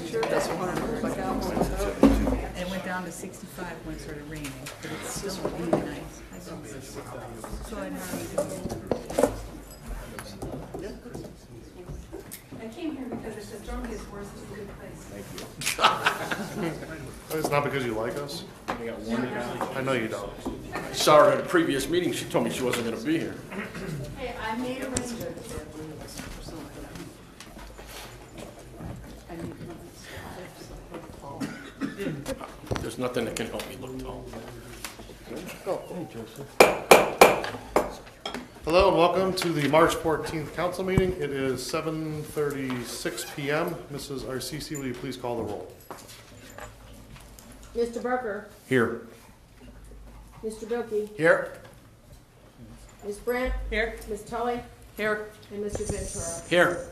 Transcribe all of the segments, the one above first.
picture. That's one of the look out. And it went down to 65 when it started raining, but it's still really nice. So I came here because it's the drunkest, worst, is a good place. It's not because you like us. I know you don't. I saw her at a previous meeting. She told me she wasn't going to be here. Hey, I made arrangements. There's nothing that can help me look tall. Hello and welcome to the March 14th council meeting. It is 7:36 p.m. Mrs. Arcisi, will you please call the roll? Mr. Barker. Here. Mr. Bilkey. Here. Ms. Brandt. Here. Ms. Tully. Here. And Mr. Ventura. Here.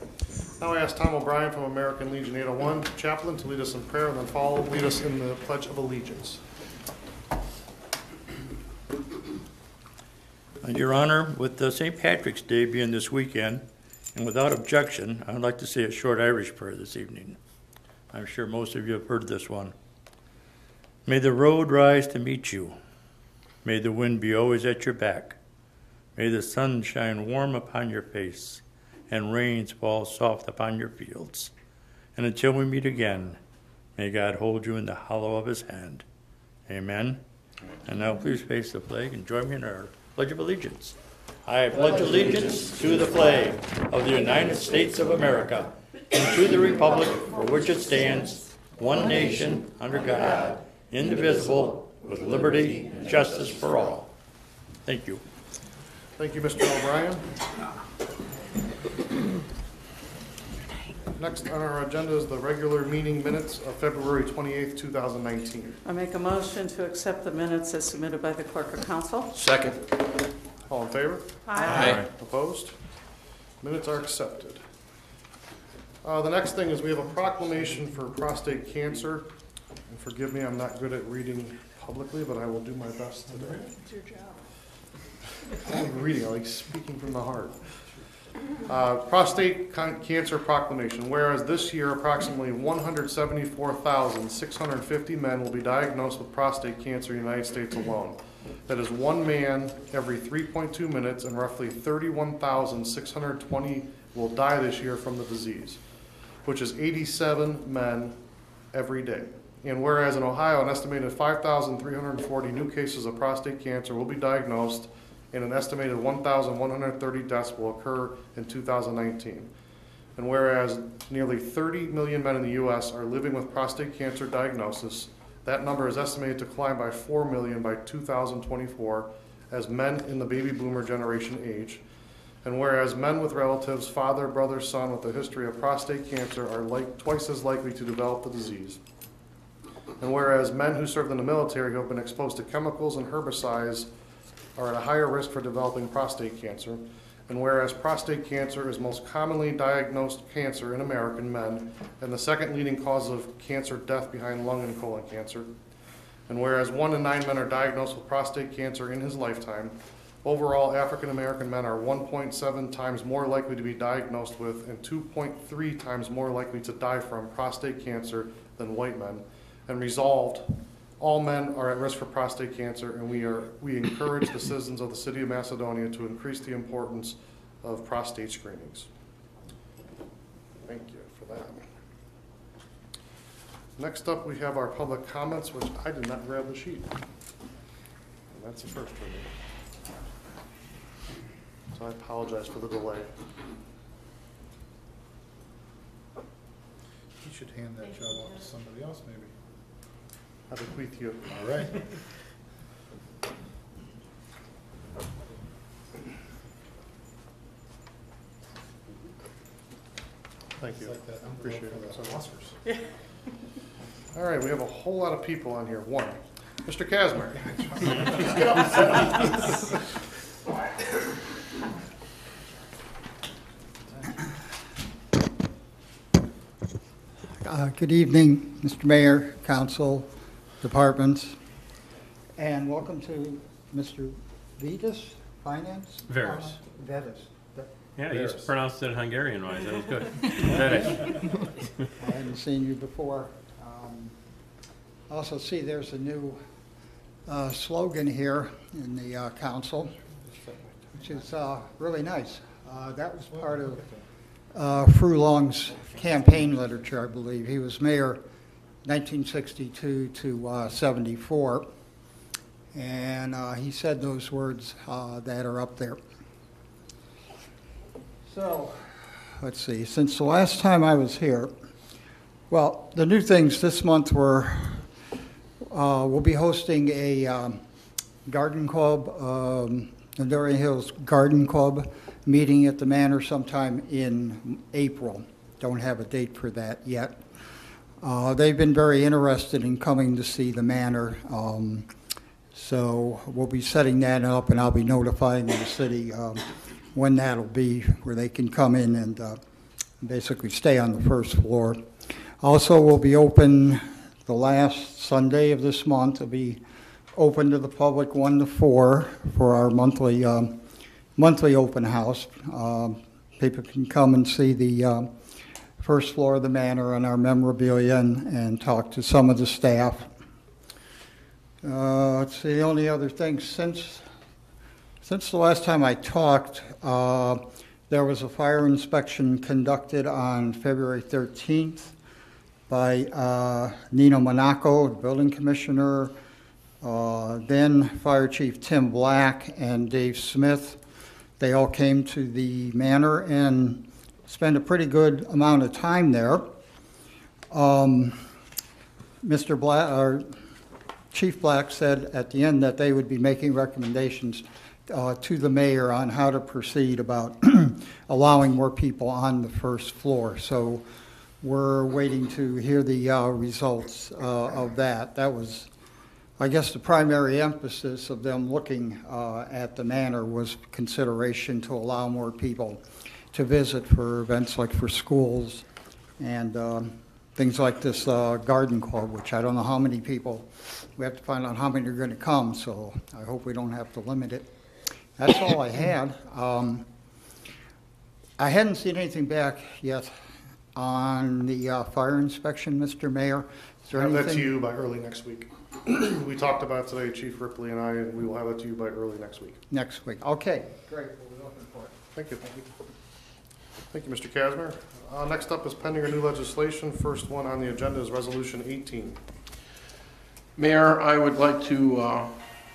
Now I ask Tom O'Brien from American Legion 801 chaplain to lead us in prayer and then lead us in the Pledge of Allegiance. Your Honor, with St. Patrick's Day being this weekend, and without objection, I'd like to say a short Irish prayer this evening. I'm sure most of you have heard this one. May the road rise to meet you. May the wind be always at your back. May the sun shine warm upon your face, and rains fall soft upon your fields. And until we meet again, may God hold you in the hollow of his hand. Amen. And now please face the flag and join me in our Pledge of Allegiance. I pledge allegiance to the flag of the United States of America and to the republic for which it stands, one nation, under God, indivisible, with liberty and justice for all. Thank you. Thank you, Mr. O'Brien. Next on our agenda is the regular meeting minutes of February 28th, 2019. I make a motion to accept the minutes as submitted by the clerk of council. Second. All in favor? Aye. Opposed? Minutes are accepted. The next thing is we have a proclamation for prostate cancer. And forgive me, I'm not good at reading publicly, but I will do my best today. It's your job. I like reading, I like speaking from the heart. Prostate cancer proclamation. Whereas this year, approximately 174,650 men will be diagnosed with prostate cancer in the United States alone. That is one man every 3.2 minutes, and roughly 31,620 will die this year from the disease, which is 87 men every day. And whereas in Ohio, an estimated 5,340 new cases of prostate cancer will be diagnosed, and an estimated 1,130 deaths will occur in 2019. And whereas nearly 30 million men in the U.S. are living with prostate cancer diagnosis, that number is estimated to climb by 4 million by 2024 as men in the baby boomer generation age. And whereas men with relatives, father, brother, son with a history of prostate cancer are twice as likely to develop the disease. And whereas men who served in the military who have been exposed to chemicals and herbicides are at a higher risk for developing prostate cancer. And whereas prostate cancer is most commonly diagnosed cancer in American men and the second leading cause of cancer death behind lung and colon cancer. And whereas 1 in 9 men are diagnosed with prostate cancer in his lifetime, overall African American men are 1.7 times more likely to be diagnosed with and 2.3 times more likely to die from prostate cancer than white men. And resolved, all men are at risk for prostate cancer, and we encourage the citizens of the city of Macedonia to increase the importance of prostate screenings. Thank you for that. Next up, we have our public comments, which I did not grab the sheet. And that's the first for me. So I apologize for the delay. You should hand that job off to somebody else, maybe. I bequeath you. All right. Thank you. Like that Appreciate envelope it. for the Oscars. All right, we have a whole lot of people on here. One, Mr. Kazmer. Good evening, Mr. Mayor, Council, Departments, and welcome to Mr. Vetus, Finance? Veris. Vetus. Yeah, you just pronounced it Hungarian-wise. That was good. Finish. I hadn't seen you before. Also see there's a new slogan here in the council, which is really nice. That was part of Frulong's campaign literature, I believe. He was mayor 1962 to 74, and he said those words that are up there. So, let's see, since the last time I was here, well, the new things this month were, we'll be hosting a garden club, Adoria Hills Garden Club meeting at the Manor sometime in April. Don't have a date for that yet. They've been very interested in coming to see the Manor, so we'll be setting that up, and I'll be notifying the city when that'll be, where they can come in and basically stay on the first floor. Also, we'll be open the last Sunday of this month. It'll be open to the public 1 to 4 for our monthly open house. People can come and see the first floor of the Manor and our memorabilia and talk to some of the staff. It's the only other thing. Since the last time I talked, there was a fire inspection conducted on February 13th by Nino Monaco, the building commissioner, then Fire Chief Tim Black and Dave Smith. They all came to the Manor and spent a pretty good amount of time there. Mr. Black, or Chief Black, said at the end that they would be making recommendations to the mayor on how to proceed about allowing more people on the first floor. So we're waiting to hear the results of that. That was, I guess, the primary emphasis of them looking at the Manor was consideration to allow more people to visit for events like for schools and things like this garden club, which I don't know how many people, we have to find out how many are going to come, so I hope we don't have to limit it. That's all I had. I hadn't seen anything back yet on the fire inspection, Mr. Mayor. Is there I'll have that anything? to you by early next week. We talked about it today, Chief Ripley and I, and we will have it to you by early next week. Next week. Okay, great. We'll be looking for it. Thank you. Thank you, Mr. Casimir. Next up is pending or new legislation. First one on the agenda is Resolution 18. Mayor, I would like to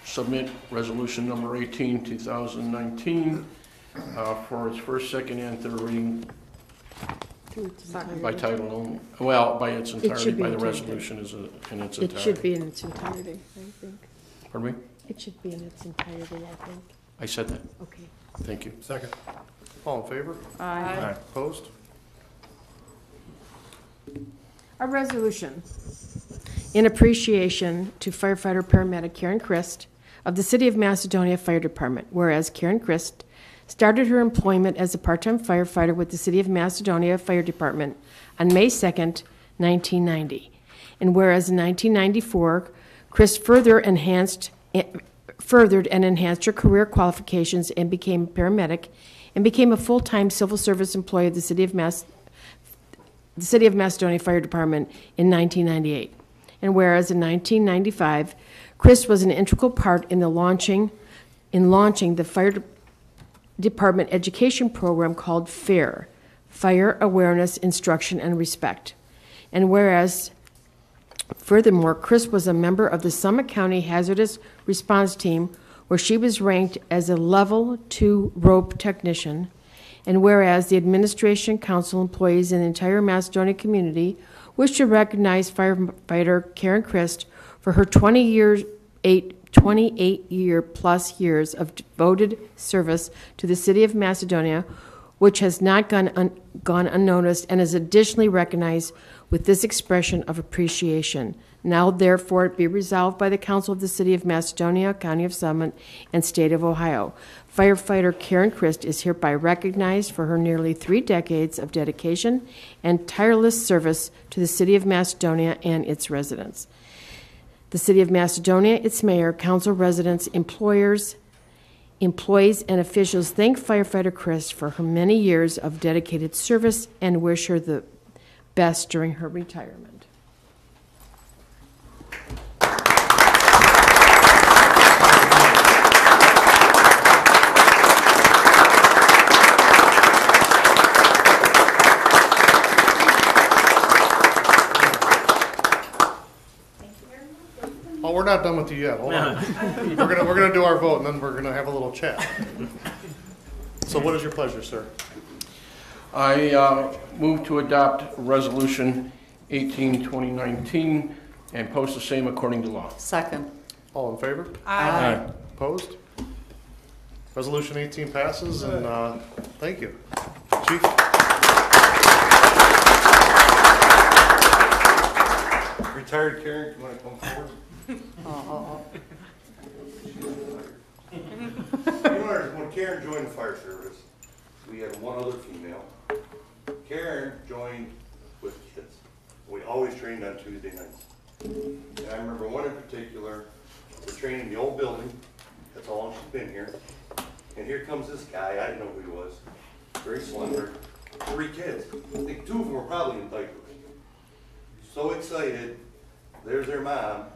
submit resolution number 18, 2019, for its first, second, and third reading by title only. Well, by its entirety, by the resolution in its entirety. It should be in its entirety, I think. Pardon me? It should be in its entirety, I think. I said that. Okay. Thank you. Second. All in favor? Aye. Opposed? A resolution in appreciation to firefighter paramedic Karen Christ of the City of Macedonia Fire Department, whereas Karen Christ started her employment as a part-time firefighter with the City of Macedonia Fire Department on May 2nd, 1990. And whereas in 1994, Christ furthered and enhanced her career qualifications and became a paramedic and became a full-time civil service employee of the City of Macedonia Fire Department in 1998. And whereas in 1995, Chris was an integral part in launching the Fire Department education program called FAIR, Fire Awareness, Instruction, and Respect. And whereas, furthermore, Chris was a member of the Summit County Hazardous Response Team, where she was ranked as a Level 2 rope technician. And whereas the administration, council, employees, and the entire Macedonia community wish to recognize firefighter Karen Christ for her 28-year-plus years of devoted service to the City of Macedonia, which has not gone unnoticed and is additionally recognized with this expression of appreciation. Now, therefore, it be resolved by the Council of the City of Macedonia, County of Summit, and State of Ohio. Firefighter Karen Christ is hereby recognized for her nearly 3 decades of dedication and tireless service to the City of Macedonia and its residents. The City of Macedonia, its mayor, council, residents, employers, employees and officials thank firefighter Chris for her many years of dedicated service and wish her the best during her retirement. Oh, we're not done with you yet. Hold on. We're gonna do our vote, and then we're gonna have a little chat. So what is your pleasure, sir? I move to adopt Resolution 18, 2019, and post the same according to law. Second. All in favor? Aye. Opposed? Resolution 18 passes, and thank you. Chief? Retired Karen, you want to come forward? You know, when Karen joined the fire service, we had one other female. Karen joined with kids. We always trained on Tuesday nights. And I remember one in particular, we're training the old building, that's how long she's been here. And here comes this guy, I didn't know who he was, very slender, 3 kids. I think 2 of them were probably in diapers. So excited, there's their mom.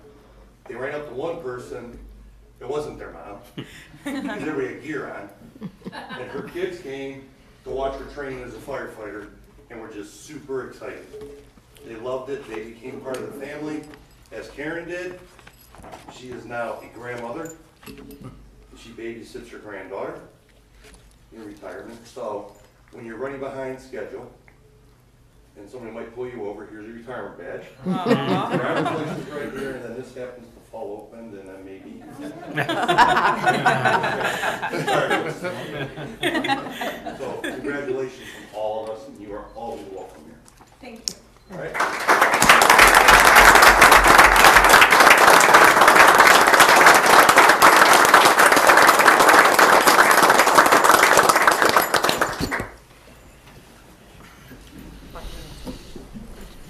They ran up to one person, it wasn't their mom, because everybody had gear on. And her kids came to watch her training as a firefighter and were just super excited. They loved it, they became part of the family, as Karen did. She is now a grandmother. She babysits her granddaughter in retirement. So when you're running behind schedule, and somebody might pull you over, here's your retirement badge. Driver's license right here, and then this happens to fall open, and then maybe. So congratulations from all of us, and you are always welcome here. Thank you. All right?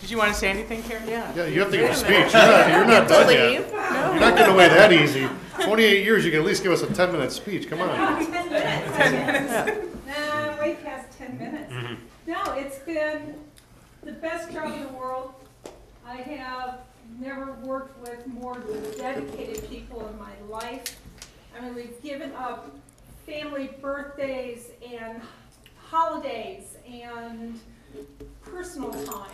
Did you want to say anything, Karen? Yeah, you have to give a speech. You're not done yet. You're not getting away that easy. 28 years, you can at least give us a 10-minute speech. Come on. 10 minutes. 10 minutes. Nah, way past 10 minutes. No, it's been the best job in the world. I have never worked with more dedicated people in my life. I mean, we've given up family birthdays and holidays and personal time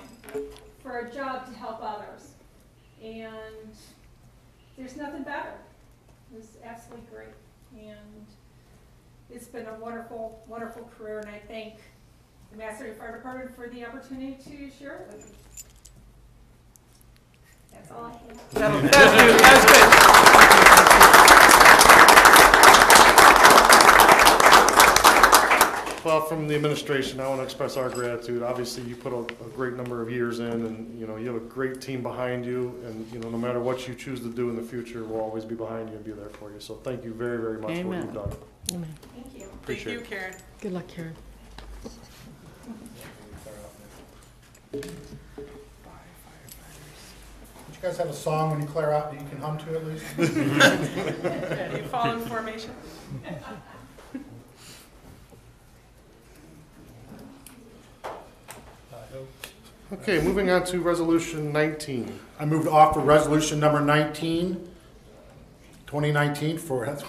for a job to help others. And there's nothing better. It was absolutely great. And it's been a wonderful, wonderful career, and I thank the Macedonia Fire Department for the opportunity to share it with you. That's all I have. Well, from the administration, I want to express our gratitude. Obviously, you put a great number of years in, and you have a great team behind you. And no matter what you choose to do in the future, we'll always be behind you and be there for you. So thank you very, very much for what you've done. Amen. Thank you. Appreciate Thank you, Karen. Good luck, Karen. Don't you guys have a song when you clear out that you can hum to at least? Yeah, you fall in formation. Okay, moving on to resolution 19. I move to offer resolution number 19, 2019 for its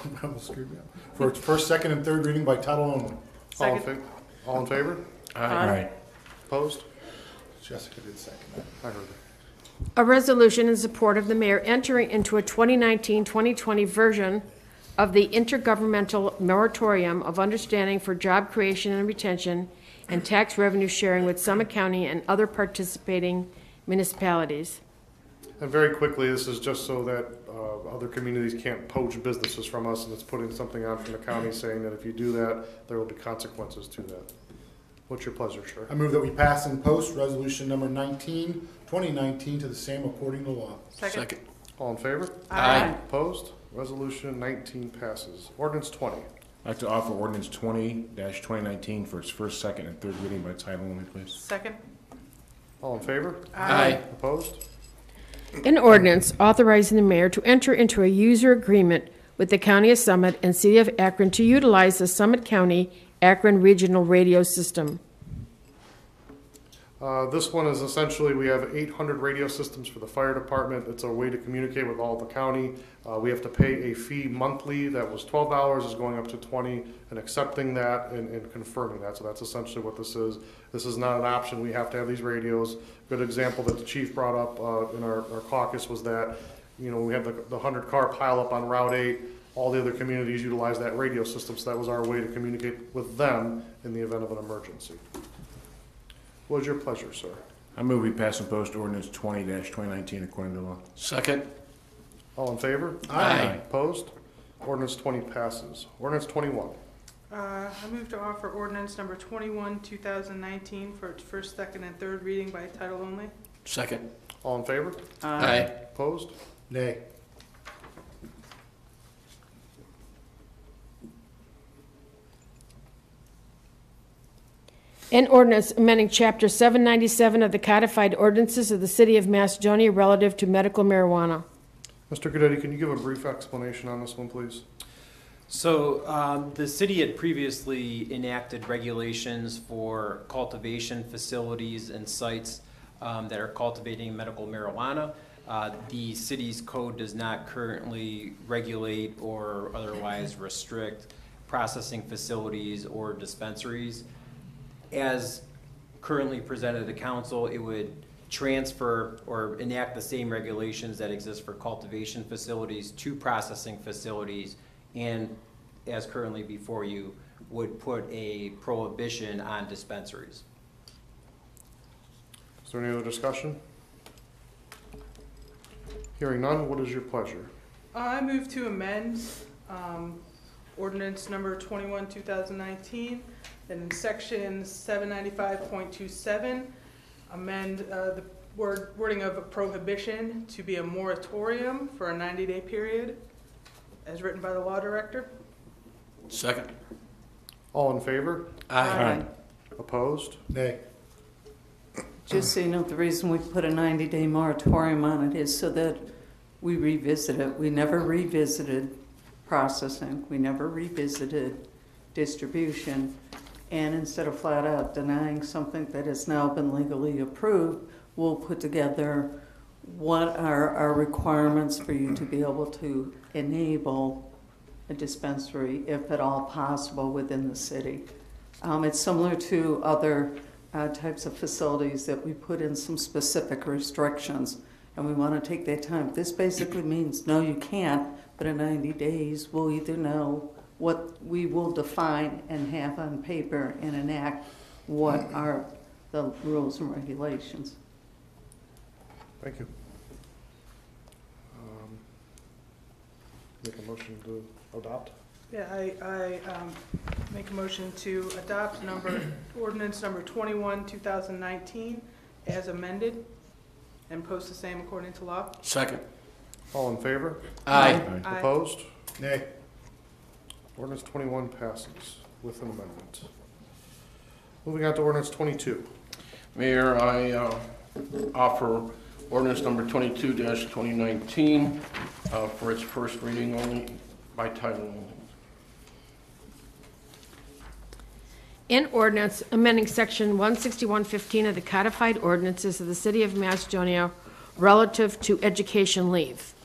first, second, and third reading by title only. All in favor? Aye. Opposed? Jessica did second that. I heard it. A resolution in support of the mayor entering into a 2019-2020 version of the Intergovernmental Moratorium of Understanding for Job Creation and Retention and Tax Revenue Sharing with Summit County and other participating municipalities. And very quickly, this is just so that other communities can't poach businesses from us, and it's putting something out from the county saying that if you do that, there will be consequences to that. What's your pleasure, sir? I move that we pass and post resolution number 19, 2019 to the same according to law. Second. All in favor? Aye. Opposed? Resolution 19 passes. Ordinance 20. I'd like to offer ordinance 20-2019 for its first, second, and third reading by title only, please. Second. All in favor? Aye. Opposed? An ordinance authorizing the mayor to enter into a user agreement with the County of Summit and City of Akron to utilize the Summit County Akron Regional Radio System. This one is essentially, we have 800 radio systems for the fire department. It's a way to communicate with all the county. We have to pay a fee monthly. That was $12, is going up to $20, and accepting that and confirming that. So that's essentially what this is. This is not an option. We have to have these radios. Good example that the chief brought up in our caucus was that, you know, we have the 100-car pileup on Route 8. All the other communities utilize that radio system, so that was our way to communicate with them in the event of an emergency. What is your pleasure, sir? I move we pass and post ordinance 20-2019 according to law. Second. All in favor? Aye. Opposed? Ordinance 20 passes. Ordinance 21. I move to offer ordinance number 21, 2019 for its first, second, and third reading by title only. Second. All in favor? Aye. Opposed? Nay. An ordinance amending Chapter 797 of the Codified Ordinances of the City of Macedonia relative to medical marijuana. Mr. Goodetti, can you give a brief explanation on this one, please? So the city had previously enacted regulations for cultivation facilities and sites that are cultivating medical marijuana. The city's code does not currently regulate or otherwise restrict processing facilities or dispensaries. As currently presented to the council, it would transfer or enact the same regulations that exist for cultivation facilities to processing facilities, and as currently before you, would put a prohibition on dispensaries. Is there any other discussion? Hearing none, what is your pleasure? I move to amend ordinance number 21, 2019, and in section 795.27, amend the wording of a prohibition to be a moratorium for a 90-day period, as written by the law director. Second. All in favor? Aye. Opposed? Nay. Just so you know, the reason we put a 90-day moratorium on it is so that we revisit it. We never revisited processing. We never revisited distribution. And instead of flat out denying something that has now been legally approved, we'll put together what are our requirements for you to be able to enable a dispensary, if at all possible, within the city. It's similar to other types of facilities that we put in some specific restrictions, and we want to take that time. This basically means, no, you can't, but in 90 days, we'll either know what we will define and have on paper and enact what are the rules and regulations. Thank you. Make a motion to adopt? Yeah, I make a motion to adopt ordinance number 21, 2019 as amended and post the same according to law. Second. All in favor? Aye. Aye. Opposed? Nay. Ordinance 21 passes with an amendment. Moving on to ordinance 22. Mayor, I offer ordinance number 22-2019 for its first reading only by title only. An ordinance amending section 16115 of the Codified Ordinances of the City of Macedonia relative to education leave.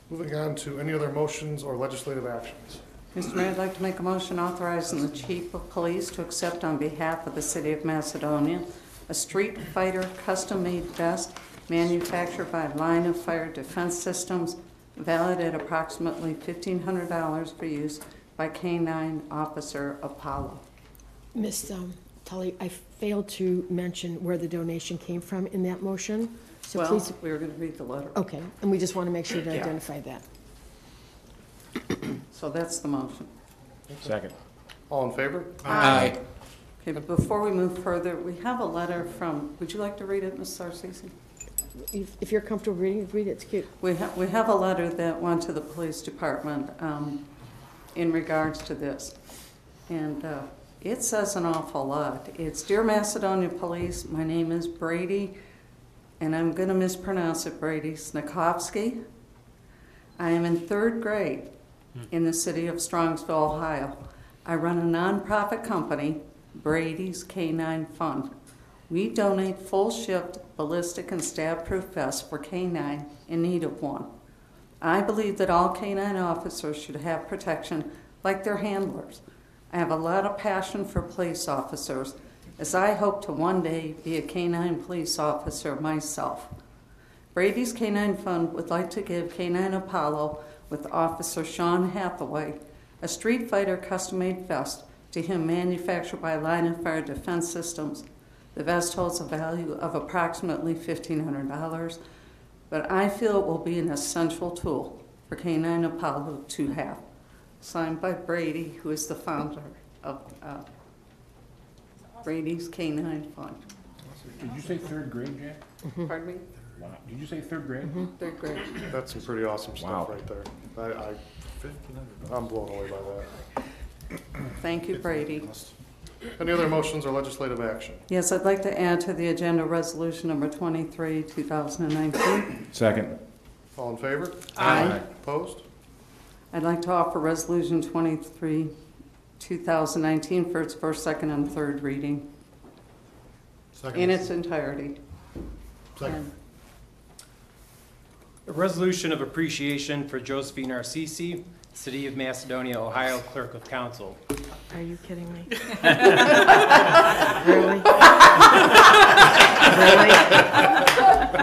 Moving on to any other motions or legislative actions. Mr. Mayor, I'd like to make a motion authorizing the Chief of Police to accept on behalf of the City of Macedonia a Street Fighter custom-made vest manufactured by Line of Fire Defense Systems, valid at approximately $1,500 for use by K-9 Officer Apollo. Ms. Tully, I failed to mention where the donation came from in that motion. So Well, please, we were going to read the letter. okay, and we just want to make sure to Yeah. identify that. So that's the motion. Second. All in favor? Aye. Okay, but before we move further, we have a letter from, would you like to read it, Ms. Sarcisi? If you're comfortable reading, read it. It's cute. We have a letter that went to the police department in regards to this. And it says an awful lot. It's, Dear Macedonia Police, my name is Brady, and I'm going to mispronounce it, Brady Snikovsky. I am in 3rd grade in the city of Strongsville, Ohio. I run a nonprofit company, Brady's Canine Fund. We donate full shift ballistic and stab-proof vests for canine in need of one. I believe that all canine officers should have protection like their handlers. I have a lot of passion for police officers, as I hope to one day be a canine police officer myself. Brady's Canine Fund would like to give Canine Apollo with Officer Sean Hathaway a Street Fighter custom-made vest, to him manufactured by Line of Fire Defense Systems. The vest holds a value of approximately $1,500, but I feel it will be an essential tool for Canine Apollo to have. Signed by Brady, who is the founder of Brady's Canine Fund. Did you say 3rd grade, Jack? Pardon me? Wow. Did you say 3rd grade? 3rd grade. That's some pretty awesome stuff Wow. right there. I'm blown away by that. Thank you, Brady. Any other motions or legislative action? Yes, I'd like to add to the agenda resolution number 23, 2019. Second. All in favor? Aye. Opposed? I'd like to offer resolution 23, 2019 for its first, second, and third reading Second. in its entirety. Second. A resolution of appreciation for Josephine Narcisi, City of Macedonia, Ohio, Clerk of Council. Are you kidding me? Really?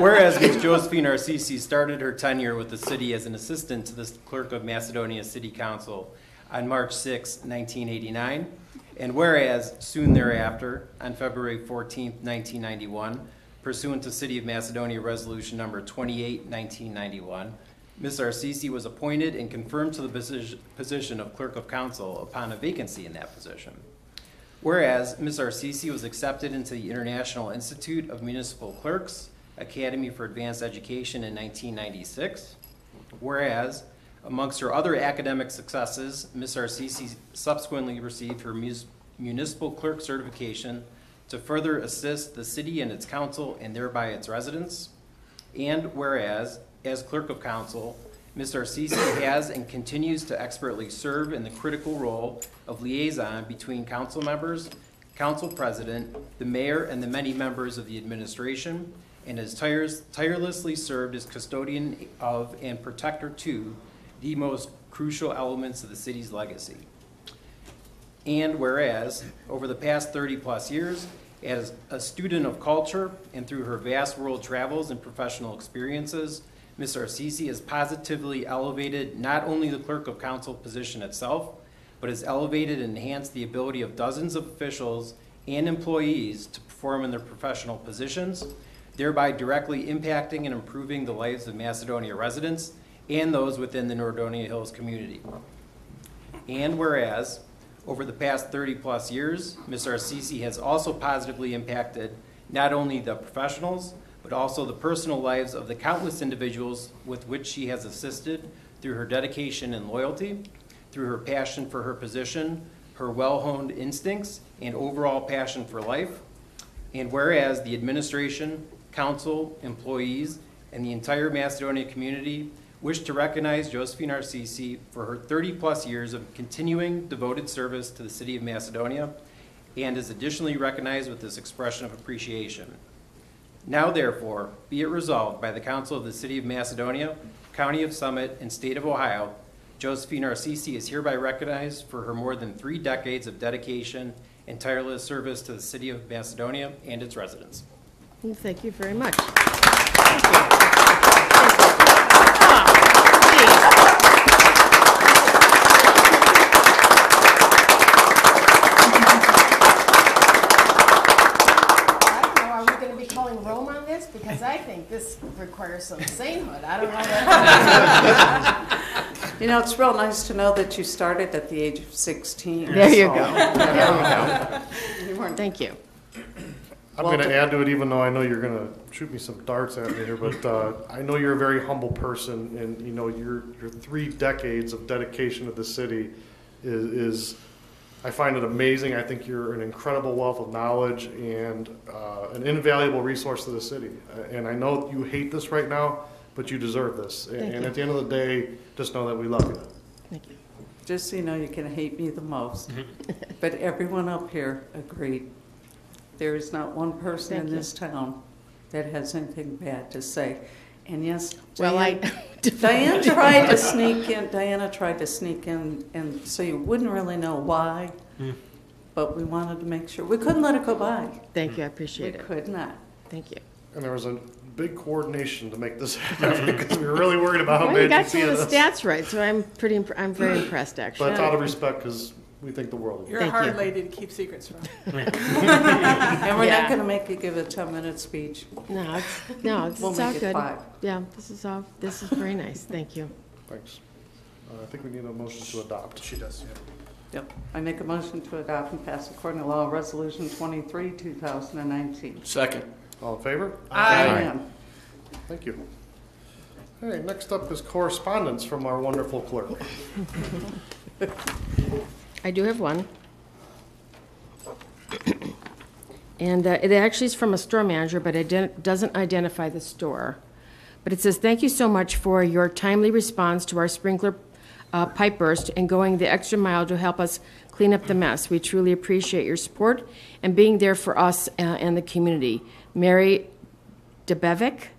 Whereas Ms. Josephine Narcisi started her tenure with the city as an assistant to the Clerk of Macedonia City Council on March 6, 1989, and whereas soon thereafter, on February 14, 1991, pursuant to City of Macedonia Resolution Number 28, 1991, Ms. Narcisi was appointed and confirmed to the position of Clerk of Council upon a vacancy in that position. Whereas Ms. Narcisi was accepted into the International Institute of Municipal Clerks, Academy for Advanced Education in 1996. Whereas, amongst her other academic successes, Ms. Narcisi subsequently received her municipal clerk certification to further assist the city and its council and thereby its residents. And whereas, as Clerk of Council, Ms. Narcisi has and continues to expertly serve in the critical role of liaison between council members, council president, the mayor, and the many members of the administration, and has tirelessly served as custodian of and protector to the most crucial elements of the city's legacy. And whereas, over the past 30-plus years, as a student of culture and through her vast world travels and professional experiences, Ms. Narcisi has positively elevated not only the Clerk of Council position itself, but has elevated and enhanced the ability of dozens of officials and employees to perform in their professional positions, thereby directly impacting and improving the lives of Macedonia residents and those within the Nordonia Hills community. And whereas, over the past 30-plus years, Ms. Narcisi has also positively impacted not only the professionals, but also the personal lives of the countless individuals with which she has assisted through her dedication and loyalty, through her passion for her position, her well-honed instincts, and overall passion for life. And whereas the administration, council, employees, and the entire Macedonia community wish to recognize Josephine Narcisi for her 30-plus years of continuing devoted service to the city of Macedonia, and is additionally recognized with this expression of appreciation. Now therefore, be it resolved by the Council of the City of Macedonia, County of Summit, and State of Ohio, Josephine Narcisi is hereby recognized for her more than 3 decades of dedication and tireless service to the City of Macedonia and its residents. Well, thank you very much. Because I think this requires some sainthood. I don't know. You know, it's real nice to know that you started at the age of 16. There you so, go. You weren't. Thank you. I'm going to add to it, even though I know you're going to shoot me some darts at me here, but I know you're a very humble person, and you know your 3 decades of dedication to the city is I find it amazing. I think you're an incredible wealth of knowledge and an invaluable resource to the city. And I know you hate this right now, but you deserve this. Thank And you. at the end of the day, just know that we love you. Thank you. Just so you know, you can hate me the most, but everyone up here agreed. There is not one person Thank in you. this town that has anything bad to say. And yes, Well, Diana tried to sneak in. Diana tried to sneak in, and so you wouldn't really know why. But we wanted to make sure we couldn't let it go by. Thank you, I appreciate We it. could not. Thank you. And there was a big coordination to make this happen because we were really worried about how Well, you bad got you some see of the this. stats right, so I'm very impressed, But actually. it's out of respect because we think the world of you. You're a Thank hard you. lady to keep secrets from. And we're Yeah. not going to make you give a 10-minute speech. No, it's We'll all make it good. 5. Yeah, this is very nice. Thank you. Thanks. I think we need a motion to adopt. She does, yeah. Yep. I make a motion to adopt and pass according to law Resolution 23, 2019. Second. All in favor? Aye. Thank you. Okay, next up is correspondence from our wonderful clerk. I do have one. And it actually is from a store manager, but it doesn't identify the store. But it says, "Thank you so much for your timely response to our sprinkler pipe burst and going the extra mile to help us clean up the mess. We truly appreciate your support and being there for us and the community. Mary DeBevic."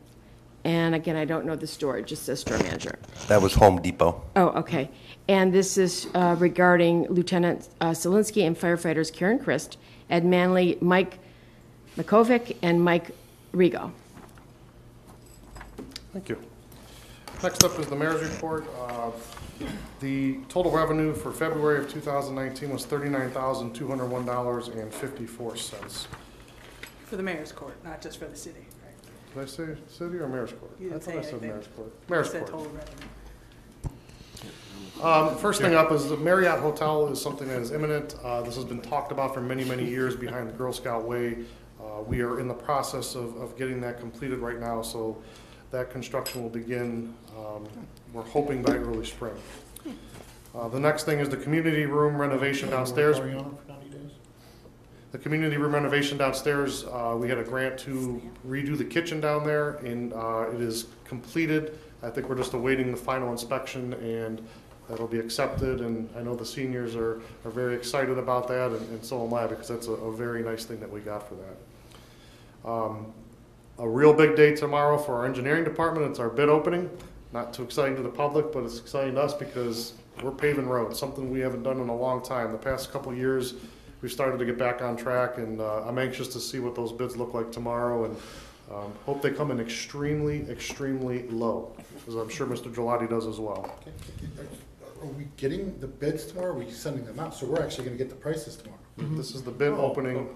And again, I don't know the store, it just says store manager. That was Home Depot. Oh, okay. And this is regarding Lieutenant Zielinski and firefighters Karen Christ, Ed Manley, Mike Makovic, and Mike Rigo. Thank you. Next up is the mayor's report. The total revenue for February of 2019 was $39,201.54. For the mayor's court, not just for the city, right? Did I say city or mayor's court? You didn't I thought say I said anything. mayor's court. Mayor's You said court. total revenue. First thing up is the Marriott Hotel is something that is imminent. This has been talked about for many, many years behind the Girl Scout Way. We are in the process of getting that completed right now, so that construction will begin, we're hoping by early spring. The next thing is the community room renovation downstairs. Are you on it for 90 days? The community room renovation downstairs, we had a grant to redo the kitchen down there, and it is completed. I think we're just awaiting the final inspection, and that'll be accepted, and I know the seniors are very excited about that, and so am I, because that's a very nice thing that we got for that. A real big day tomorrow for our engineering department. It's our bid opening. Not too exciting to the public, but it's exciting to us because we're paving roads, something we haven't done in a long time. The past couple of years, we've started to get back on track, and I'm anxious to see what those bids look like tomorrow, and hope they come in extremely, extremely low, as I'm sure Mr. Gelati does as well. Are we getting the bids tomorrow, or are we sending them out? So we're actually gonna get the prices tomorrow? This is the bid opening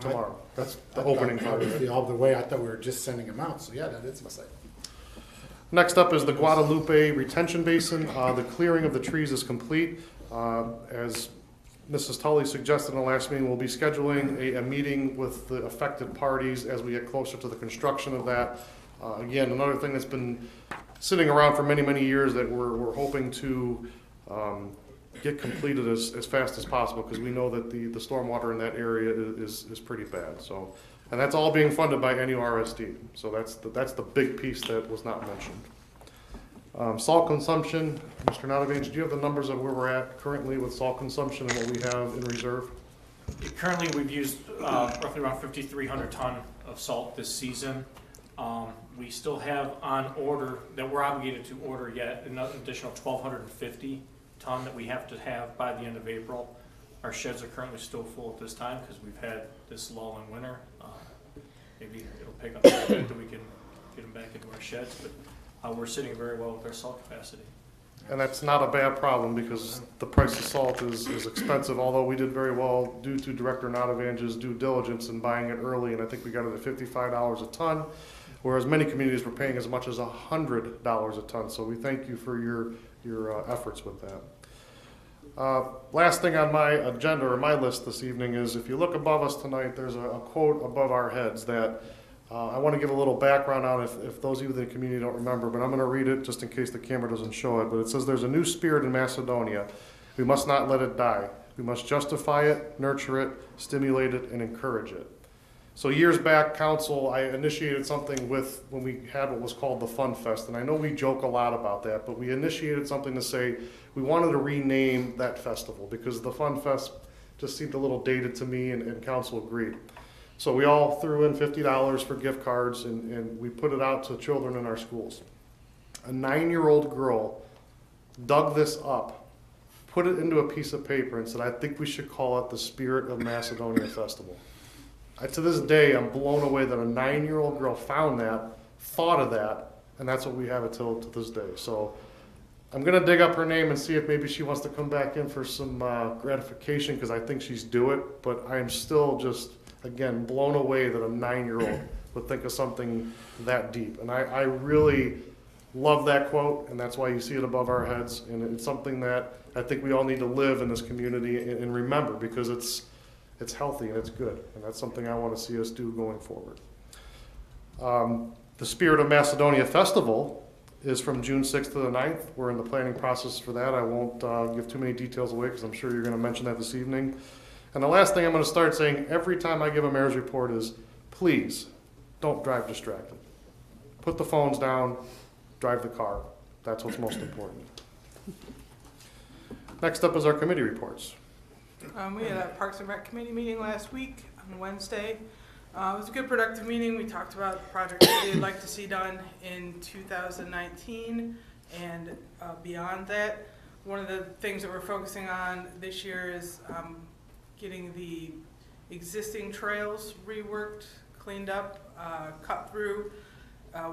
tomorrow. That's the opening part of it. The other way, I thought we were just sending them out, so yeah, that is exciting. Next up is the Guadalupe retention basin. The clearing of the trees is complete. As Mrs. Tully suggested in the last meeting, we'll be scheduling a meeting with the affected parties as we get closer to the construction of that. Again, another thing that's been sitting around for many, many years that we're hoping to get completed as fast as possible, because we know that the stormwater in that area is pretty bad. So, and that's all being funded by NURSD. So that's the big piece that was not mentioned. Salt consumption, Mr. Nanavage, do you have the numbers of where we're at currently with salt consumption and what we have in reserve? Currently, we've used roughly around 5,300 ton of salt this season. We still have on order that we're obligated to order yet an additional 1,250 ton that we have to have by the end of April. Our sheds are currently still full at this time because we've had this lull in winter. Maybe it'll pick up a little bit that we can get them back into our sheds, but we're sitting very well with our salt capacity. And that's not a bad problem, because the price of salt is expensive, although we did very well due to Director Nanavage's due diligence in buying it early, and I think we got it at $55 a ton, whereas many communities were paying as much as $100 a ton. So we thank you for your efforts with that. Last thing on my agenda, or my list this evening, is if you look above us tonight, there's a quote above our heads that I want to give a little background on if those of you in the community don't remember, but I'm going to read it just in case the camera doesn't show it. But it says, "There's a new spirit in Macedonia. We must not let it die. We must justify it, nurture it, stimulate it, and encourage it." So years back, council, I initiated something with, when we had what was called the Fun Fest, and I know we joke a lot about that, but we initiated something to say we wanted to rename that festival because the Fun Fest just seemed a little dated to me, and council agreed. So we all threw in $50 for gift cards, and we put it out to children in our schools. A 9-year-old girl dug this up, put it into a piece of paper, and said, I think we should call it the Spirit of Macedonia Festival. To this day, I'm blown away that a 9-year-old girl found that, thought of that, and that's what we have it till to this day. So I'm going to dig up her name and see if maybe she wants to come back in for some gratification, because I think she's due it. But I am still just, again, blown away that a 9-year-old would think of something that deep. And I really love that quote, and that's why you see it above our heads. And it's something that I think we all need to live in this community and remember, because it's healthy and it's good, and that's something I want to see us do going forward. The Spirit of Macedonia Festival is from June 6th to the 9th. We're in the planning process for that. I won't give too many details away because I'm sure you're going to mention that this evening. And the last thing I'm going to start saying every time I give a mayor's report is, please don't drive distracted. Put the phones down, drive the car. That's what's most important. Next up is our committee reports. We had a Parks and Rec Committee meeting last week on Wednesday. It was a good, productive meeting. We talked about projects that we'd like to see done in 2019 and beyond that. One of the things that we're focusing on this year is getting the existing trails reworked, cleaned up, cut through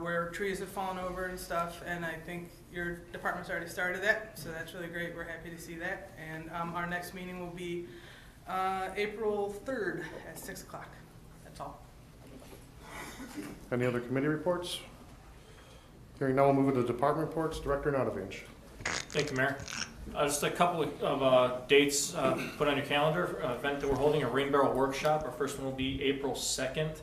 where trees have fallen over and stuff, and I think your department's already started that, so that's really great. We're happy to see that. And our next meeting will be April 3rd at 6 o'clock. That's all. Any other committee reports? Hearing none, we'll move into department reports. Director Nanavich. Thank you, Mayor. Just a couple of dates put on your calendar. Event that we're holding, a rain barrel workshop. Our first one will be April 2nd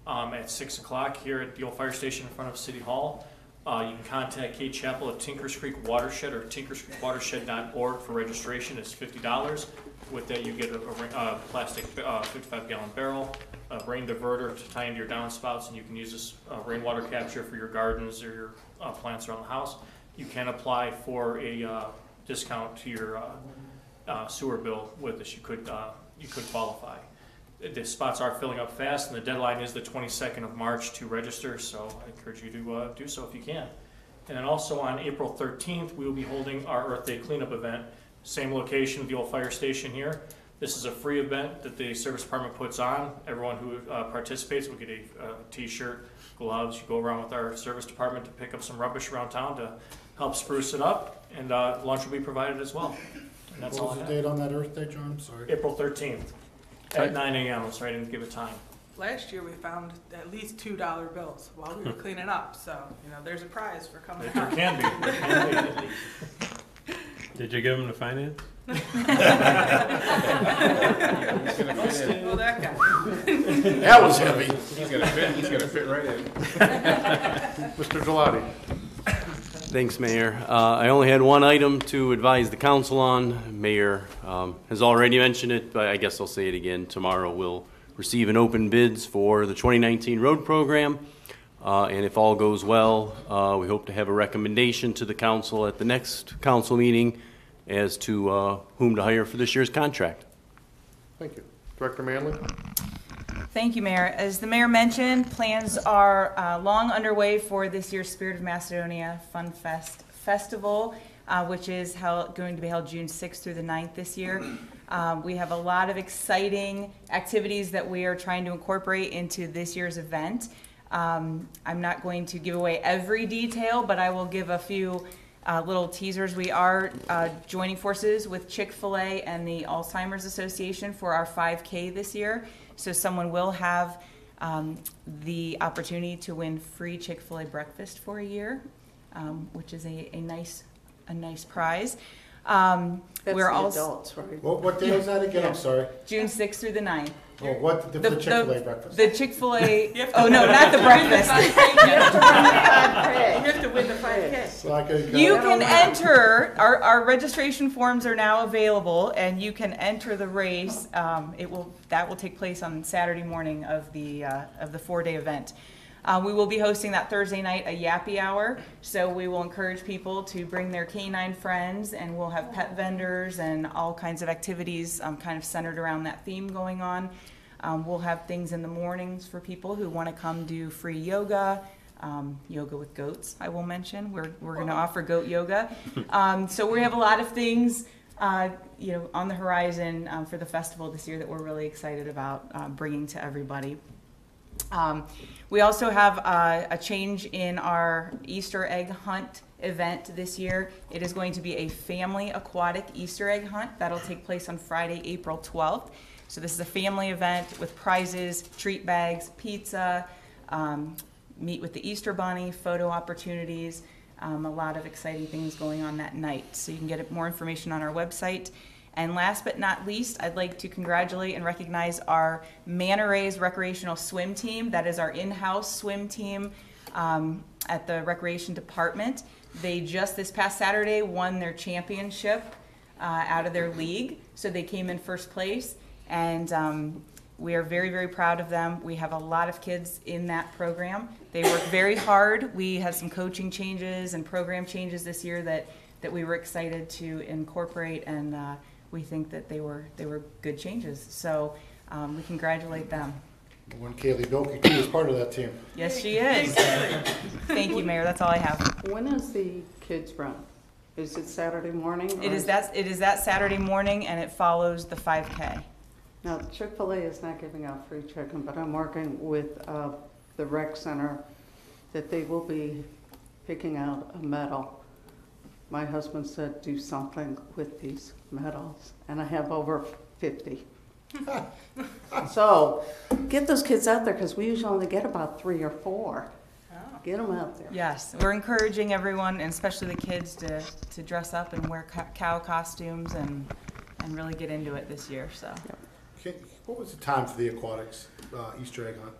at 6 o'clock here at the old fire station in front of City Hall. You can contact Kate Chappell at Tinkers Creek Watershed or tinkerscreekwatershed.org for registration. It's $50. With that, you get a plastic 55-gallon barrel, a rain diverter to tie into your downspouts, and you can use this rainwater capture for your gardens or your plants around the house. You can apply for a discount to your sewer bill with this. You could qualify. The spots are filling up fast, and the deadline is the 22nd of March to register, so I encourage you to do so if you can. And then also on April 13th, we will be holding our Earth Day cleanup event. Same location of the old fire station here. This is a free event that the service department puts on. Everyone who participates will get a t-shirt, gloves. You go around with our service department to pick up some rubbish around town to help spruce it up, and lunch will be provided as well. And that's what was the date on that Earth Day, John? I'm sorry. April 13th. At 9 a.m., so I didn't give a time. Last year we found at least $2 bills while we were cleaning up, so there's a prize for coming There out. can be. There can be at least. Did you give him the finance? Well, that guy. That was heavy. He's gonna fit right in. Mr. Gelati. Thanks, Mayor. I only had one item to advise the council on. Mayor has already mentioned it, but I guess I'll say it again. Tomorrow we'll receive an open bids for the 2019 road program. And if all goes well, we hope to have a recommendation to the council at the next council meeting as to whom to hire for this year's contract. Thank you. Director Manley. Thank you, Mayor. As the Mayor mentioned, plans are long underway for this year's Spirit of Macedonia Fun Fest Festival, which is going to be held June 6th through the 9th this year. We have a lot of exciting activities that we are trying to incorporate into this year's event. I'm not going to give away every detail, but I will give a few little teasers. We are joining forces with Chick-fil-A and the Alzheimer's Association for our 5K this year. So someone will have the opportunity to win free Chick-fil-A breakfast for a year, which is a nice prize. That's We're the also adults, right? What day is that again? I'm sorry. June 6th through the 9th. Oh, what, the Chick-fil-A breakfast? The Chick-fil-A, oh no, not the breakfast. You have to run the 5K. You have to win the 5K. So I could go. You can enter, our registration forms are now available, and you can enter the race. That will take place on Saturday morning of the 4-day event. We will be hosting that Thursday night a yappy hour, so we will encourage people to bring their canine friends, and we'll have pet vendors and all kinds of activities kind of centered around that theme going on. We'll have things in the mornings for people who want to come do free yoga, yoga with goats, I will mention. We're going to offer goat yoga. So we have a lot of things on the horizon for the festival this year that we're really excited about bringing to everybody. We also have a change in our Easter egg hunt event this year. It is going to be a family aquatic Easter egg hunt. That'll take place on Friday, April 12th. So this is a family event with prizes, treat bags, pizza, meet with the Easter Bunny, photo opportunities, a lot of exciting things going on that night. So you can get more information on our website. And last but not least, I'd like to congratulate and recognize our Manta Rays recreational swim team. That is our in-house swim team at the Recreation Department. They just this past Saturday won their championship out of their league. So they came in first place, and we are very, very proud of them. We have a lot of kids in that program. They work very hard. We had some coaching changes and program changes this year that we were excited to incorporate, and we think that they were good changes. So we congratulate them. When Kaylee Bilkey too is part of that team. Yes, she is. Thank you, Mayor. That's all I have. When is the kids run? Is it Saturday morning? It is that Saturday morning, and it follows the 5K. Now, Chick-fil-A is not giving out free chicken, but I'm working with the rec center that they will be picking out a medal. My husband said, do something with these medals, and I have over 50. So get those kids out there, because we usually only get about 3 or 4. Get them out there. Yes, we're encouraging everyone, and especially the kids, to dress up and wear cow costumes and really get into it this year. So. What was the time for the aquatics Easter egg hunt?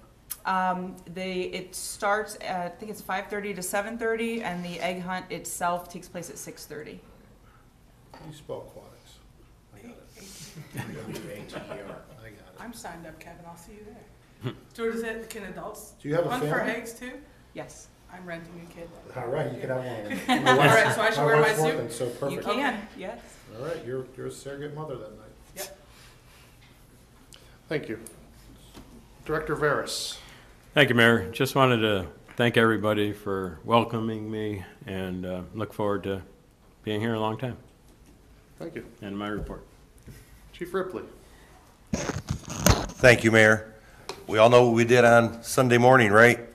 It starts at, I think it's 5:30 to 7:30, and the egg hunt itself takes place at 6:30. How do you spell aquatics? I got it. I'm signed up, Kevin. I'll see you there. George, can adults Do you have a hunt for family? eggs too? Yes. I'm renting a kid. All right, you can have one. All right, so I should wear my suit? Working, so perfect. You can, yes. All right, you're a surrogate mother that night. Yep. Thank you. Director Veras. Thank you, Mayor. Just wanted to thank everybody for welcoming me, and look forward to being here a long time. Thank you. And my report. Chief Ripley. Thank you, Mayor. We all know what we did on Sunday morning, right?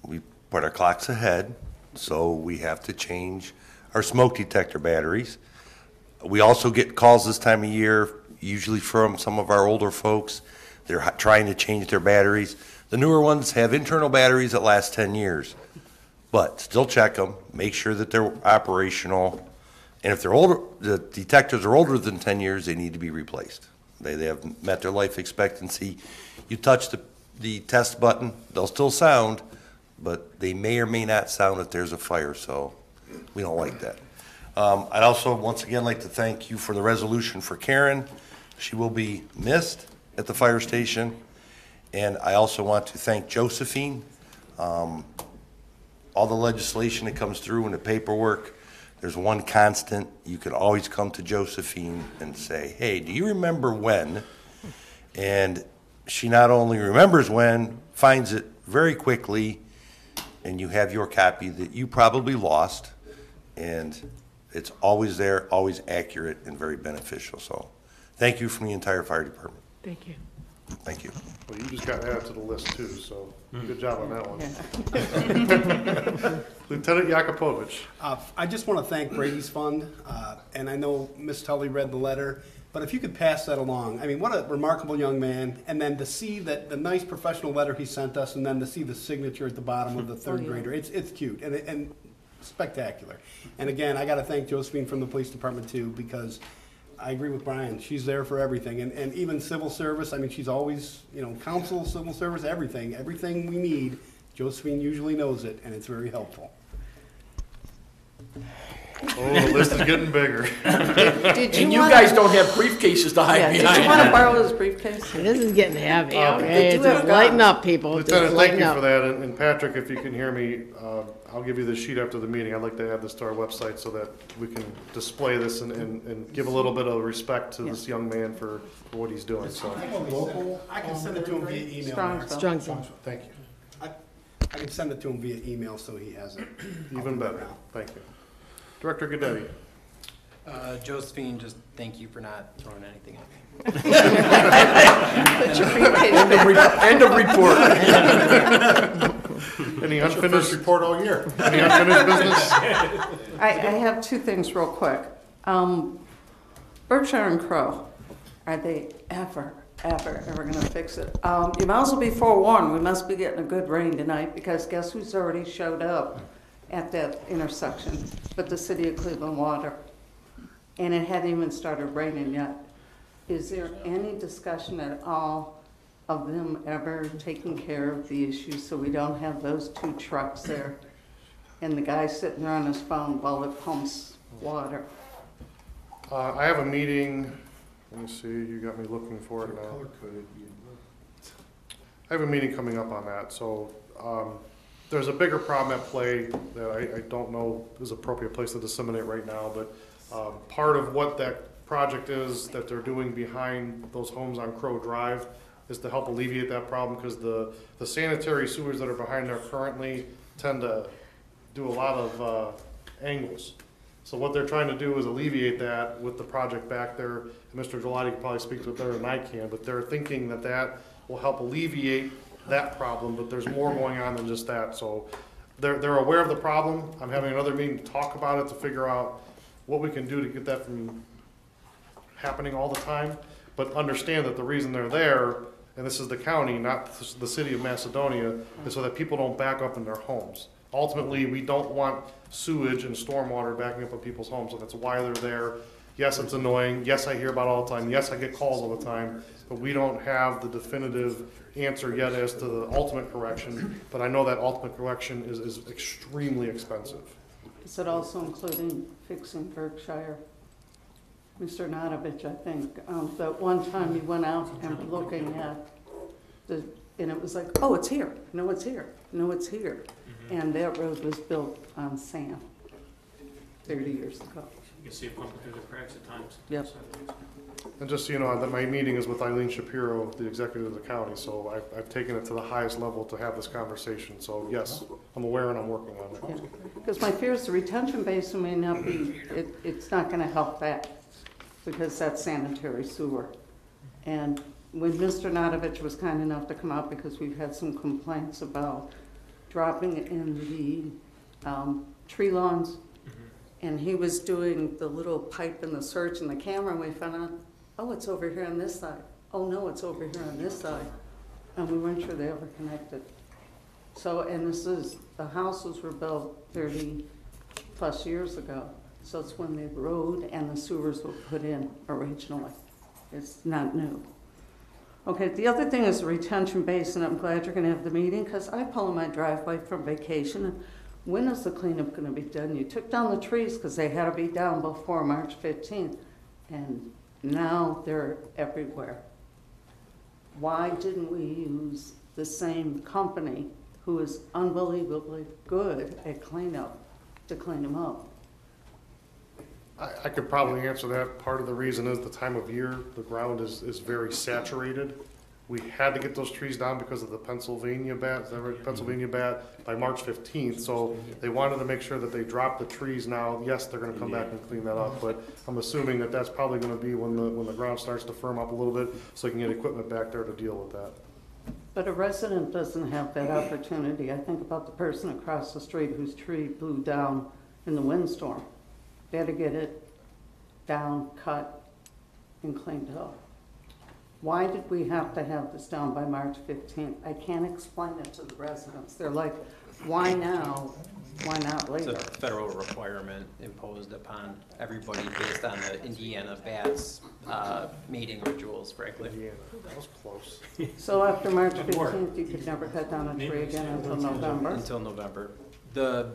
We put our clocks ahead, so we have to change our smoke detector batteries. We also get calls this time of year, usually from some of our older folks. They're trying to change their batteries. The newer ones have internal batteries that last 10 years, but still check them, make sure that they're operational. And if they're older, the detectors are older than 10 years, they need to be replaced. They have met their life expectancy. You touch the test button, they'll still sound, but they may or may not sound if there's a fire, so we don't like that. I'd also, once again, like to thank you for the resolution for Karen. She will be missed at the fire station. And I also want to thank Josephine. All the legislation that comes through and the paperwork, there's one constant. You can always come to Josephine and say, hey, do you remember when? And she not only remembers when, finds it very quickly, and you have your copy that you probably lost. And it's always there, always accurate, and very beneficial. So thank you from the entire fire department. Thank you. Thank you. Well, you just got added to the list too, so good job on that one. Lieutenant Yakupovich. I just want to thank Brady's Fund, and I know Ms. Tully read the letter, but if you could pass that along. I mean, what a remarkable young man, and then to see that the nice professional letter he sent us, and then to see the signature at the bottom of the third grader, it's cute and spectacular. And again, I got to thank Josephine from the police department too, because I agree with Brian. She's there for everything, and even civil service. I mean, she's always, council, civil service, everything we need. Josephine usually knows it, and it's very helpful. Oh, the list is getting bigger. Did And you wanna- guys don't have briefcases to hide Yeah, behind. did you want to borrow his briefcase? This is getting heavy, They okay? do Just have lighten guns. up, people. Lieutenant, Just thank lighten you up. for that. And Patrick, if you can hear me, I'll give you the sheet after the meeting. I'd like to add this to our website so that we can display this and give a little bit of respect to this young man for what he's doing. So, I can send it to him via email. Strong. thank you. I can send it to him via email so he has it. Even better. Thank you. Director Goodetti. Josephine, just thank you for not throwing anything at me. End of report. Any That's your unfinished first report all year. Any unfinished business? I have two things real quick. Berkshire and Crow, are they ever going to fix it? You might as well be forewarned. We must be getting a good rain tonight because guess who's already showed up at that intersection but the City of Cleveland Water? And it hadn't even started raining yet. Is there any discussion at all of them ever taking care of the issue so we don't have those two trucks there and the guy sitting there on his phone while it pumps water? I have a meeting. Let me see. You got me looking for it now. I have a meeting coming up on that. So there's a bigger problem at play that I don't know is appropriate place to disseminate right now. But part of what that project is that they're doing behind those homes on Crow Drive is to help alleviate that problem because the sanitary sewers that are behind there currently tend to do a lot of angles. So what they're trying to do is alleviate that with the project back there. And Mr. Gelati can probably speak to it better than I can, but they're thinking that that will help alleviate that problem, but there's more going on than just that. So they're aware of the problem. I'm having another meeting to talk about it to figure out what we can do to get that from happening all the time. But understand that the reason they're there, and this is the county, not the city of Macedonia, is so that people don't back up in their homes. Ultimately, we don't want sewage and stormwater backing up in people's homes, so that's why they're there. Yes, it's annoying. Yes, I hear about it all the time. Yes, I get calls all the time, but we don't have the definitive answer yet as to the ultimate correction. But I know that ultimate correction is extremely expensive. Is it also including fixing Berkshire? Mr. Nadovich, I think, that one time you went out and looking at and it was like, oh, it's here. No, it's here. No, it's here. Mm-hmm. And that road was built on sand 30 years ago. You can see it pumping through the cracks at times. Yep. And just so you know, that my meeting is with Eileen Shapiro, the executive of the county, so I've taken it to the highest level to have this conversation. So yes, I'm aware and I'm working on it. Yeah. Because my fear is the retention basin may not be, it's not going to help that because that's sanitary sewer. And when Mr. Nadovich was kind enough to come out because we've had some complaints about dropping in the tree lawns, and he was doing the little pipe in the search and the camera, and we found out, oh, it's over here on this side. Oh, no, it's over here on this side. And we weren't sure they ever connected. So, and the houses were built 30 plus years ago. So it's when the road and the sewers were put in originally. It's not new. Okay, the other thing is the retention basin. I'm glad you're going to have the meeting because I pull in my driveway from vacation. And when is the cleanup going to be done? You took down the trees because they had to be down before March 15th, and now they're everywhere. Why didn't we use the same company who is unbelievably good at cleanup to clean them up? I could probably answer that. Part of the reason is the time of year. The ground is very saturated. We had to get those trees down because of the Pennsylvania bat, is that right? Pennsylvania bat by March 15th. So they wanted to make sure that they drop the trees now. Yes, they're going to come back and clean that up, but I'm assuming that that's probably going to be when the ground starts to firm up a little bit, so they can get equipment back there to deal with that. But a resident doesn't have that opportunity. I think about the person across the street whose tree blew down in the windstorm. They had to get it down, cut, and cleaned up. why did we have to have this done by March 15th? I can't explain it to the residents. They're like, why now? Why not It's later? a federal requirement imposed upon everybody based on the Indiana bats mating rituals, frankly. That was close. So after March 15th, you could never cut down a tree again until November? Until November. The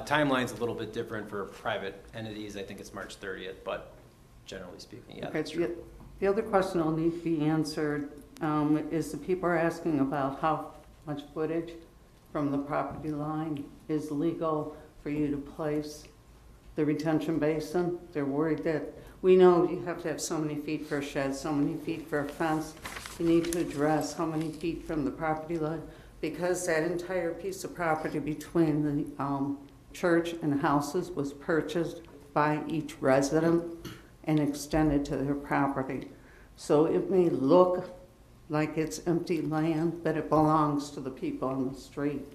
timeline's a little bit different for private entities. I think it's March 30th, but generally speaking, yeah, Okay, that's true. the other question that will need to be answered is the people are asking about how much footage from the property line is legal for you to place the retention basin. They're worried that, we know you have to have so many feet for a shed, so many feet for a fence. You need to address how many feet from the property line, because that entire piece of property between the church and houses was purchased by each resident and extended to their property. So it may look like it's empty land, but it belongs to the people on the street.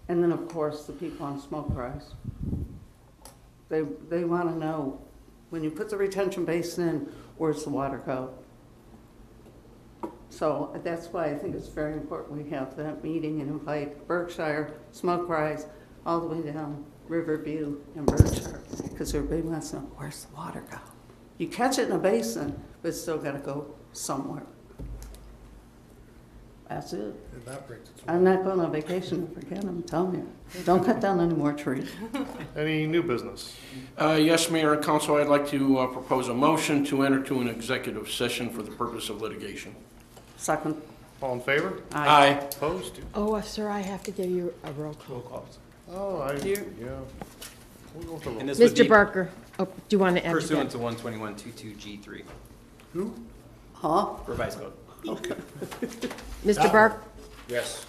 And then, of course, the people on Smoke Rise. They want to know, when you put the retention basin in, where's the water go? So that's why I think it's very important we have that meeting and invite Berkshire, Smoke Rise, all the way down Riverview and Berkshire, because everybody wants to know, where's the water go? You catch it in a basin, but it's still got to go somewhere. That's it. I'm not going on vacation to forget, I'm telling you. Don't cut down any more trees. Any new business? Yes, Mayor and Council, I'd like to propose a motion to enter to an executive session for the purpose of litigation. Second. All in favor? Aye. Opposed? Oh, sir, I have to give you a roll call. Oh, yeah. We'll go with the roll. And this would Mr. be Barker, oh, do you want to add to pursuant that? to 121.22G3. Who? Huh? Revised code. Okay. Mr. Bark, Yes.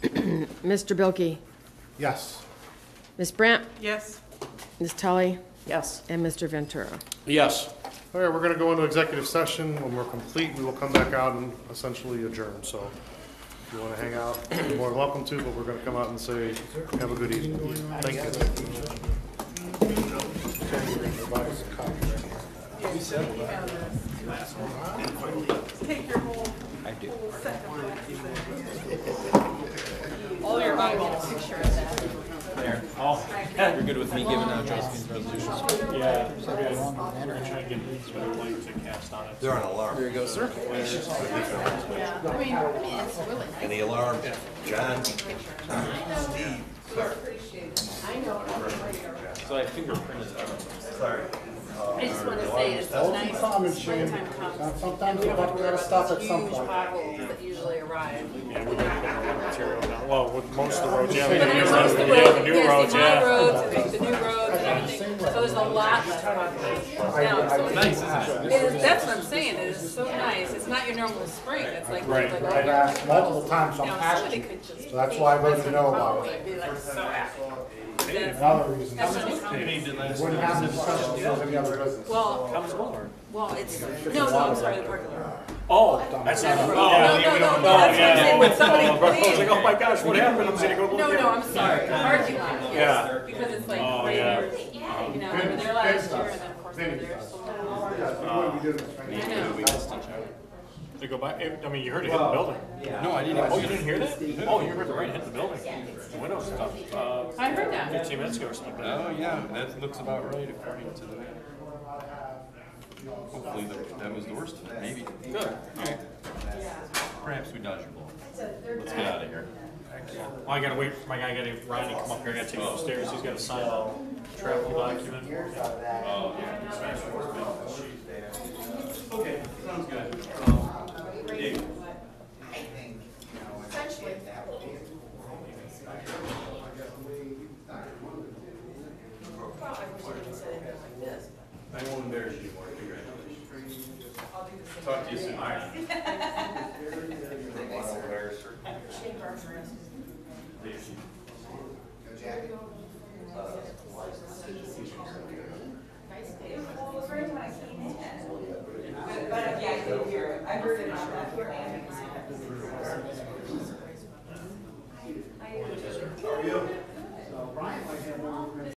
Mr. Bilkey, Yes. Ms. Brandt, Yes. Ms. Tully, Yes. and Mr. Ventura. Yes. All right, we're going to go into executive session. When we're complete, we will come back out and essentially adjourn. So if you want to hang out, you're more than welcome to, but we're going to come out and say, have a good evening. Thank you. Take your whole. I do. All your picture of that. There. Oh, you're good with me giving out Josephine's resolution? Yeah, we're gonna try to get these blanks to cast on it. They're on alarm. There you go, sir. Yeah, I mean, it's really nice. And the alarm, John, Steve, I know. So I fingerprinted that. sorry. I just want to say it's so nice. Springtime comes. Sometimes We you don't have have to to worry stop about at some those huge point. potholes that usually arrive. Yeah, we're gonna get more material down. Well, with most of the roads, yeah. But I know most of the Yeah, roads, the new yes, roads, the high yeah. roads, the new roads and everything. So there's a lot less population now. So that's what I'm saying, it is so nice. It's not your normal spring, it's like. Right, like, right. oh, I've asked multiple times, so you I'm know, asking. somebody could just So that's why I voted no about it. I'd be like so happy. Another reason. That's what it's- We wouldn't have the discussion if there was any other business. Well, it's, no, I'm sorry, the parking lot. Oh, that's not, No, oh, no, yeah, we no, don't no, know, that's what I'm yeah. saying, when somebody I was like, oh my leaves. gosh, what happened? I'm gonna go look No, at no, it. I'm sorry, the parking lot, Yeah. yes, because it's like Oh, right yeah. here, you know, they were there last year, and then of course they were there so long. I know. They go by, I mean, you heard it hit the building. No, I didn't. Oh, you didn't hear that? Oh, you heard the right hit the building. The windows stuff. I heard that. 15 minutes ago or something like that. Oh, yeah, that looks about right according to the. Hopefully that was the worst of it, maybe. Good. Perhaps we dodged a bullet. Let's get out of here. Well, I gotta wait for my guy, Ryan to come up here, I gotta take him upstairs, he's gotta sign a travel document. Oh, yeah. Okay, sounds good. Dave. Essentially. I won't embarrass you more. Congratulations. Talk to you soon. All right. But yeah, I did hear it. I heard it on that here. How are you?